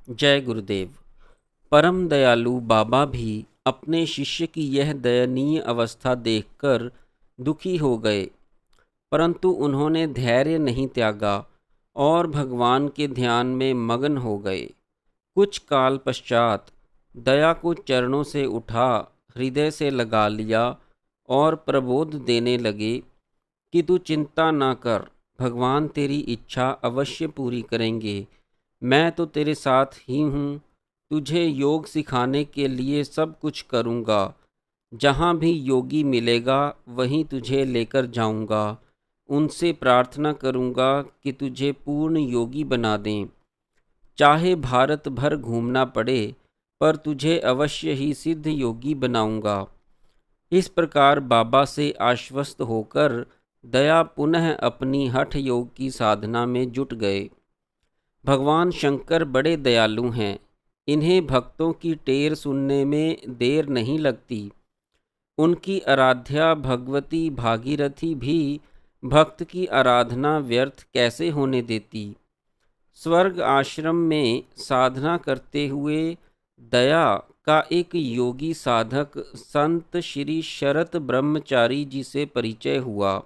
जय गुरुदेव। परम दयालु बाबा भी अपने शिष्य की यह दयनीय अवस्था देखकर दुखी हो गए, परंतु उन्होंने धैर्य नहीं त्यागा और भगवान के ध्यान में मगन हो गए। कुछ काल पश्चात दया को चरणों से उठा, हृदय से लगा लिया और प्रबोध देने लगे कि तू चिंता ना कर, भगवान तेरी इच्छा अवश्य पूरी करेंगे। मैं तो तेरे साथ ही हूँ, तुझे योग सिखाने के लिए सब कुछ करूँगा। जहाँ भी योगी मिलेगा वहीं तुझे लेकर जाऊँगा। उनसे प्रार्थना करूँगा कि तुझे पूर्ण योगी बना दें। चाहे भारत भर घूमना पड़े, पर तुझे अवश्य ही सिद्ध योगी बनाऊँगा। इस प्रकार बाबा से आश्वस्त होकर दया पुनः अपनी हठ योग की साधना में जुट गए। भगवान शंकर बड़े दयालु हैं। इन्हें भक्तों की टेर सुनने में देर नहीं लगती। उनकी आराध्या भगवती भागीरथी भी भक्त की आराधना व्यर्थ कैसे होने देती। स्वर्ग आश्रम में साधना करते हुए दया का एक योगी साधक संत श्री शरत ब्रह्मचारी जी से परिचय हुआ,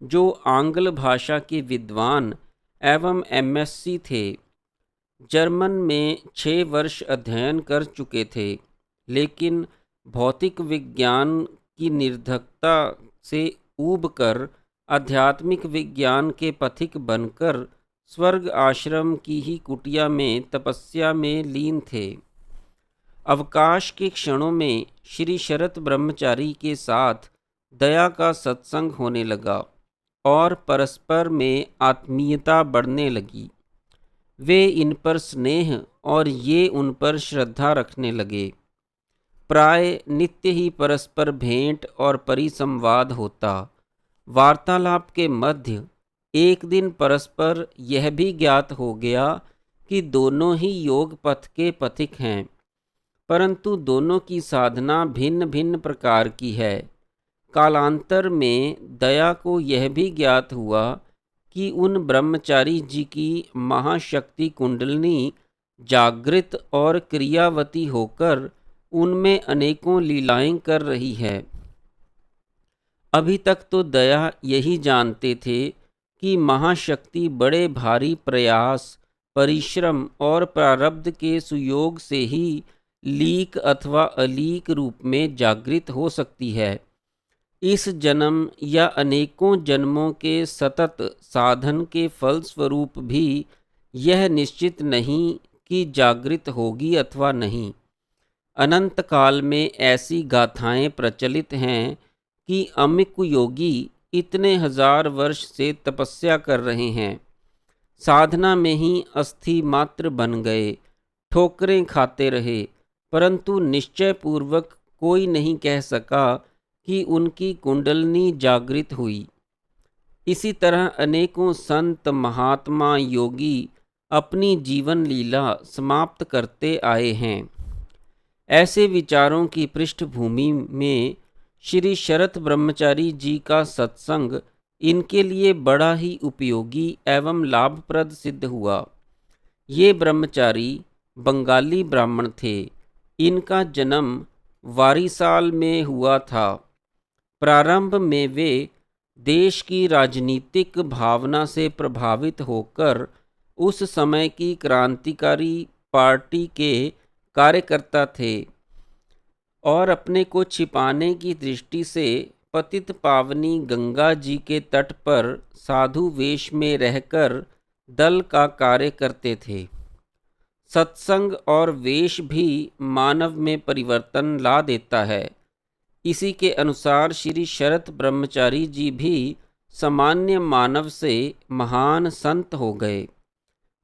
जो आंग्ल भाषा के विद्वान एवं एमएससी थे। जर्मन में 6 वर्ष अध्ययन कर चुके थे, लेकिन भौतिक विज्ञान की निर्धकता से ऊब कर आध्यात्मिक विज्ञान के पथिक बनकर स्वर्ग आश्रम की ही कुटिया में तपस्या में लीन थे। अवकाश के क्षणों में श्री शरत ब्रह्मचारी के साथ दया का सत्संग होने लगा और परस्पर में आत्मीयता बढ़ने लगी। वे इन पर स्नेह और ये उन पर श्रद्धा रखने लगे। प्राय नित्य ही परस्पर भेंट और परिसंवाद होता। वार्तालाप के मध्य एक दिन परस्पर यह भी ज्ञात हो गया कि दोनों ही योग पथ के पथिक हैं, परंतु दोनों की साधना भिन्न भिन्न प्रकार की है। कालांतर में दया को यह भी ज्ञात हुआ कि उन ब्रह्मचारी जी की महाशक्ति कुंडलिनी जागृत और क्रियावती होकर उनमें अनेकों लीलाएं कर रही है। अभी तक तो दया यही जानते थे कि महाशक्ति बड़े भारी प्रयास, परिश्रम और प्रारब्ध के सुयोग से ही लीक अथवा अलीक रूप में जागृत हो सकती है। इस जन्म या अनेकों जन्मों के सतत साधन के फलस्वरूप भी यह निश्चित नहीं कि जागृत होगी अथवा नहीं। अनंत काल में ऐसी गाथाएं प्रचलित हैं कि अमिक योगी इतने हजार वर्ष से तपस्या कर रहे हैं, साधना में ही अस्थि मात्र बन गए, ठोकरें खाते रहे, परंतु निश्चय पूर्वक कोई नहीं कह सका कि उनकी कुंडलिनी जागृत हुई। इसी तरह अनेकों संत महात्मा योगी अपनी जीवन लीला समाप्त करते आए हैं। ऐसे विचारों की पृष्ठभूमि में श्री शरत ब्रह्मचारी जी का सत्संग इनके लिए बड़ा ही उपयोगी एवं लाभप्रद सिद्ध हुआ। ये ब्रह्मचारी बंगाली ब्राह्मण थे। इनका जन्म वारीसाल में हुआ था। प्रारंभ में वे देश की राजनीतिक भावना से प्रभावित होकर उस समय की क्रांतिकारी पार्टी के कार्यकर्ता थे और अपने को छिपाने की दृष्टि से पतित पावनी गंगा जी के तट पर साधु वेश में रहकर दल का कार्य करते थे। सत्संग और वेश भी मानव में परिवर्तन ला देता है। इसी के अनुसार श्री शरत ब्रह्मचारी जी भी सामान्य मानव से महान संत हो गए।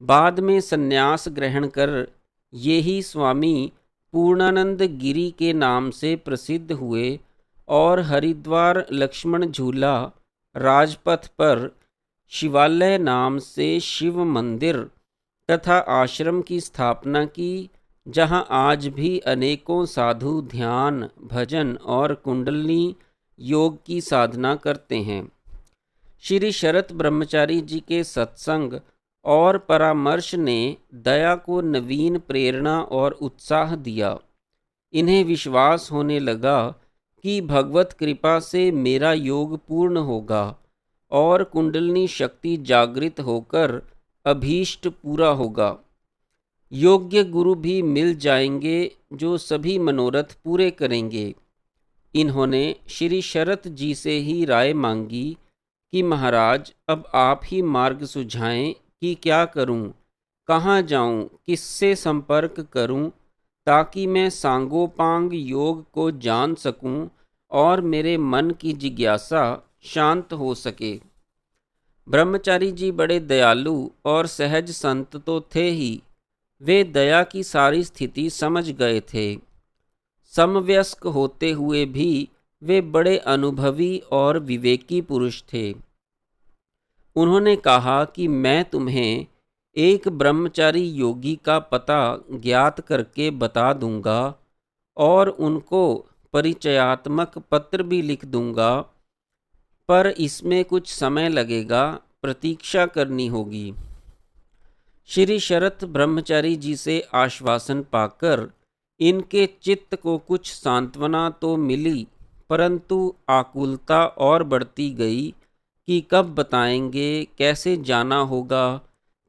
बाद में संन्यास ग्रहण कर ये ही स्वामी पूर्णानंद गिरी के नाम से प्रसिद्ध हुए और हरिद्वार लक्ष्मण झूला राजपथ पर शिवालय नाम से शिव मंदिर तथा आश्रम की स्थापना की, जहां आज भी अनेकों साधु ध्यान, भजन और कुंडलिनी योग की साधना करते हैं। श्री शरत ब्रह्मचारी जी के सत्संग और परामर्श ने दया को नवीन प्रेरणा और उत्साह दिया। इन्हें विश्वास होने लगा कि भगवत कृपा से मेरा योग पूर्ण होगा और कुंडलिनी शक्ति जागृत होकर अभीष्ट पूरा होगा। योग्य गुरु भी मिल जाएंगे जो सभी मनोरथ पूरे करेंगे। इन्होंने श्री शरत जी से ही राय मांगी कि महाराज, अब आप ही मार्ग सुझाएं कि क्या करूं, कहाँ जाऊं, किससे संपर्क करूं, ताकि मैं सांगोपांग योग को जान सकूं और मेरे मन की जिज्ञासा शांत हो सके। ब्रह्मचारी जी बड़े दयालु और सहज संत तो थे ही, वे दया की सारी स्थिति समझ गए थे। समवयस्क होते हुए भी वे बड़े अनुभवी और विवेकी पुरुष थे। उन्होंने कहा कि मैं तुम्हें एक ब्रह्मचारी योगी का पता ज्ञात करके बता दूंगा और उनको परिचयात्मक पत्र भी लिख दूंगा, पर इसमें कुछ समय लगेगा, प्रतीक्षा करनी होगी। श्री शरत ब्रह्मचारी जी से आश्वासन पाकर इनके चित्त को कुछ सांत्वना तो मिली, परंतु आकुलता और बढ़ती गई कि कब बताएंगे, कैसे जाना होगा,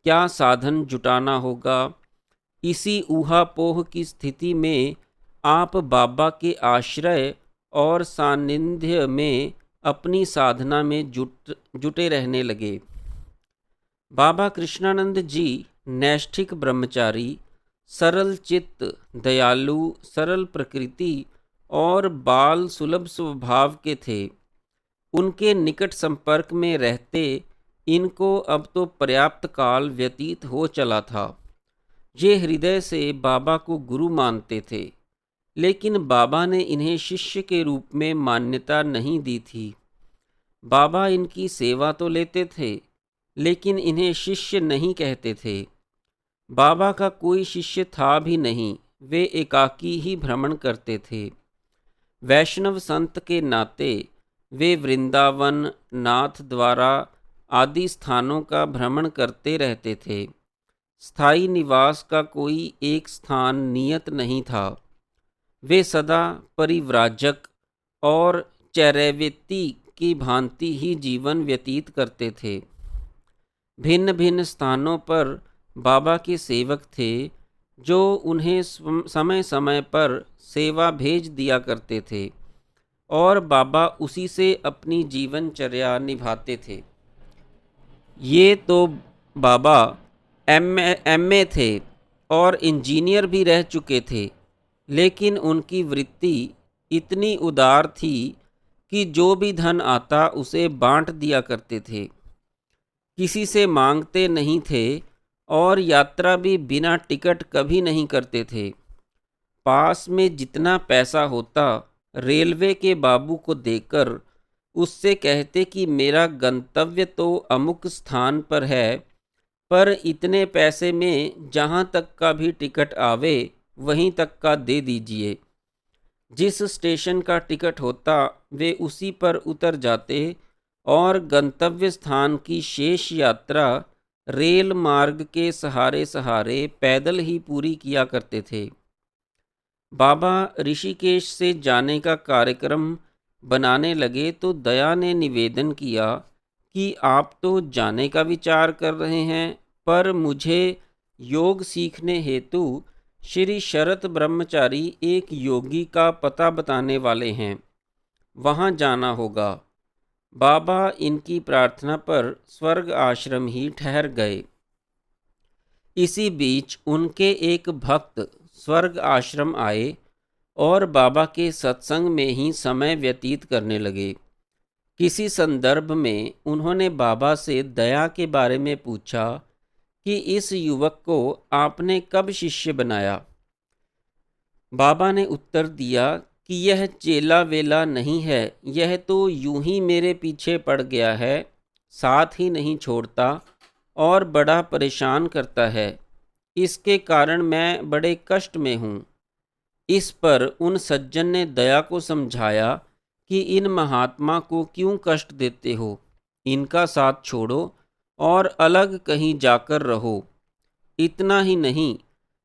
क्या साधन जुटाना होगा। इसी ऊहापोह की स्थिति में आप बाबा के आश्रय और सानिध्य में अपनी साधना में जुटे रहने लगे। बाबा कृष्णानंद जी नैष्ठिक ब्रह्मचारी, सरल चित्त, दयालु, सरल प्रकृति और बाल सुलभ स्वभाव के थे। उनके निकट संपर्क में रहते इनको अब तो पर्याप्त काल व्यतीत हो चला था। ये हृदय से बाबा को गुरु मानते थे, लेकिन बाबा ने इन्हें शिष्य के रूप में मान्यता नहीं दी थी। बाबा इनकी सेवा तो लेते थे, लेकिन इन्हें शिष्य नहीं कहते थे। बाबा का कोई शिष्य था भी नहीं, वे एकाकी ही भ्रमण करते थे। वैष्णव संत के नाते वे वृंदावन, नाथ द्वारा आदि स्थानों का भ्रमण करते रहते थे। स्थायी निवास का कोई एक स्थान नियत नहीं था। वे सदा परिव्राजक और चरैवेत्ती की भांति ही जीवन व्यतीत करते थे। भिन्न भिन्न स्थानों पर बाबा के सेवक थे, जो उन्हें समय समय पर सेवा भेज दिया करते थे और बाबा उसी से अपनी जीवनचर्या निभाते थे। ये तो बाबा एमए थे और इंजीनियर भी रह चुके थे, लेकिन उनकी वृत्ति इतनी उदार थी कि जो भी धन आता उसे बांट दिया करते थे। किसी से मांगते नहीं थे और यात्रा भी बिना टिकट कभी नहीं करते थे। पास में जितना पैसा होता रेलवे के बाबू को देकर उससे कहते कि मेरा गंतव्य तो अमुक स्थान पर है, पर इतने पैसे में जहाँ तक का भी टिकट आवे वहीं तक का दे दीजिए। जिस स्टेशन का टिकट होता वे उसी पर उतर जाते और गंतव्य स्थान की शेष यात्रा रेल मार्ग के सहारे सहारे पैदल ही पूरी किया करते थे। बाबा ऋषिकेश से जाने का कार्यक्रम बनाने लगे तो दया ने निवेदन किया कि आप तो जाने का विचार कर रहे हैं, पर मुझे योग सीखने हेतु श्री शरत ब्रह्मचारी एक योगी का पता बताने वाले हैं, वहाँ जाना होगा। बाबा इनकी प्रार्थना पर स्वर्ग आश्रम ही ठहर गए। इसी बीच उनके एक भक्त स्वर्ग आश्रम आए और बाबा के सत्संग में ही समय व्यतीत करने लगे। किसी संदर्भ में उन्होंने बाबा से दया के बारे में पूछा कि इस युवक को आपने कब शिष्य बनाया। बाबा ने उत्तर दिया कि यह चेला वेला नहीं है, यह तो यूं ही मेरे पीछे पड़ गया है, साथ ही नहीं छोड़ता और बड़ा परेशान करता है। इसके कारण मैं बड़े कष्ट में हूँ। इस पर उन सज्जन ने दया को समझाया कि इन महात्मा को क्यों कष्ट देते हो, इनका साथ छोड़ो और अलग कहीं जाकर रहो। इतना ही नहीं,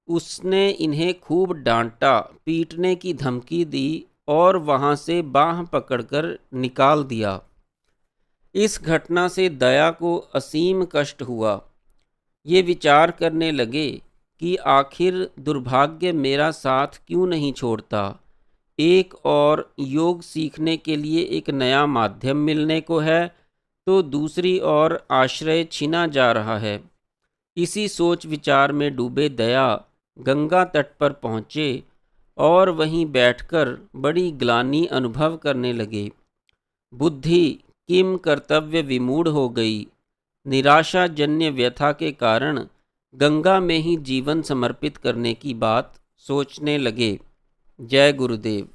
उसने इन्हें खूब डांटा, पीटने की धमकी दी और वहाँ से बाँह पकड़कर निकाल दिया। इस घटना से दया को असीम कष्ट हुआ। ये विचार करने लगे कि आखिर दुर्भाग्य मेरा साथ क्यों नहीं छोड़ता। एक और योग सीखने के लिए एक नया माध्यम मिलने को है, तो दूसरी ओर आश्रय छीना जा रहा है। इसी सोच विचार में डूबे दया गंगा तट पर पहुँचे और वहीं बैठकर बड़ी ग्लानि अनुभव करने लगे। बुद्धि किम कर्तव्य विमूढ़ हो गई। निराशाजन्य व्यथा के कारण गंगा में ही जीवन समर्पित करने की बात सोचने लगे। जय गुरुदेव।